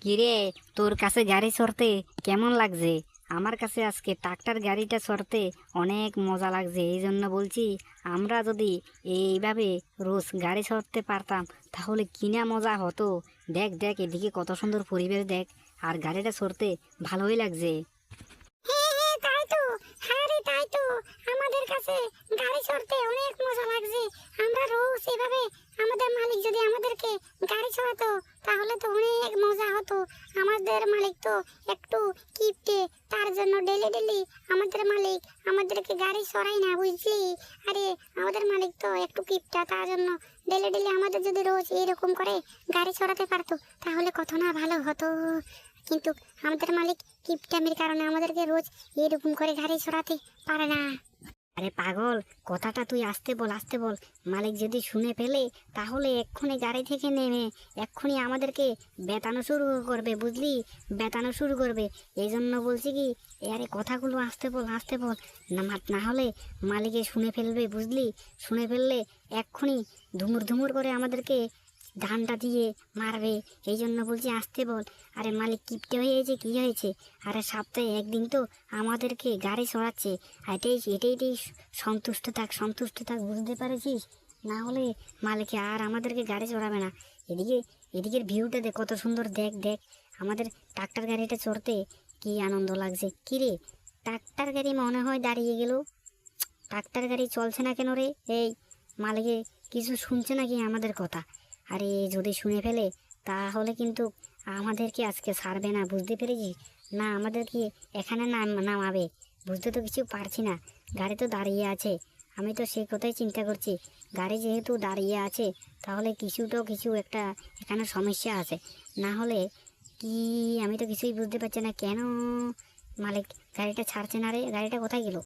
কিরে, তোর কাছে গাড়ি চড়তে কেমন লাগছে? আমার কাছে আজকে ট্রাক্টর গাড়িটা চড়তে অনেক মজা লাগছে। এই জন্য বলছি, আমরা যদি এইভাবে রোজ গাড়ি চড়তে পারতাম তাহলে কিনা মজা হতো। দেখ দেখ, এদিকে কত সুন্দর পরিবেশ দেখ, আর গাড়িটা চড়তে ভালোই লাগছে। হ্যাঁ হ্যাঁ, তাই তো। হ্যাঁ রে, তাই তো। আমাদের কাছে গাড়ি চড়তে অনেক মজা লাগছে। আমরা রোজ এভাবে, আমাদের মালিক যদি আমাদেরকে গাড়ি চড়াতো তাহলে তো অনেক মজা হতো। আমাদের মালিক তো একটু কিপটে, তার জন্য ডেলি ডেলি আমাদের মালিক আমাদেরকে গাড়ি চড়াই না, বুঝলি? আরে, আমাদের মালিক তো একটু কিপটা, তার জন্য ডেলি ডেলি আমাদের যদি রোজ এরকম করে গাড়ি চড়াতে পারতো তাহলে কত না ভালো হতো। কিন্তু আমাদের মালিক কিপটামির কারণে আমাদেরকে রোজ এরকম করে গাড়ি চড়াতে পারে না। আরে পাগল, কথাটা তুই আস্তে বল, আস্তে বল। মালিক যদি শুনে ফেলে তাহলে এক্ষুনি গাড়ি থেকে নেমে এক্ষুনি আমাদেরকে বেতানো শুরু করবে, বুঝলি? বেতানো শুরু করবে। এই জন্য বলছি কি, আরে কথাগুলো আস্তে বল, আস্তে বল। না হলে মালিকে শুনে ফেলবে, বুঝলি? শুনে ফেললে এক্ষুনি ধুমুর ধুমুর করে আমাদেরকে ডান্ডা দিয়ে মারবে। এই জন্য বলছি আস্তে বল। আরে মালিক কিপটে হয়েছে, কি হয়েছে? আরে সপ্তাহে একদিন তো আমাদেরকে গাড়ি চড়াচ্ছে। এটাই এটাই এটাই সন্তুষ্ট থাক, সন্তুষ্ট থাক, বুঝতে পারছিস? না হলে মালিকে আর আমাদেরকে গাড়ি চড়াবে না। এদিকে এদিকের ভিউটা দেখ, কত সুন্দর, দেখ দেখ। আমাদের ট্রাক্টর গাড়িটা চড়তে কি আনন্দ লাগছে। কি রে, ট্রাক্টর গাড়ি মনে হয় দাঁড়িয়ে গেল। ট্রাক্টর গাড়ি চলছে না কেন রে? এই মালিকে কিছু শুনছে নাকি আমাদের কথা? আরে যদি শুনে ফেলে তাহলে কিন্তু আমাদেরকে আজকে ছাড়বে না, বুঝতে পেরেছিস? না, আমাদেরকে এখানে নামাবে। বুঝতে তো কিছু পারছি না। গাড়ি তো দাঁড়িয়ে আছে, আমি তো সেই কথাই চিন্তা করছি। গাড়ি যেহেতু দাঁড়িয়ে আছে তাহলে কিছু একটা এখানে সমস্যা আছে। না হলে কি, আমি তো কিছুই বুঝতে পারছি না কেন মালিক গাড়িটা ছাড়ছে না রে। গাড়িটা কোথায় গেল?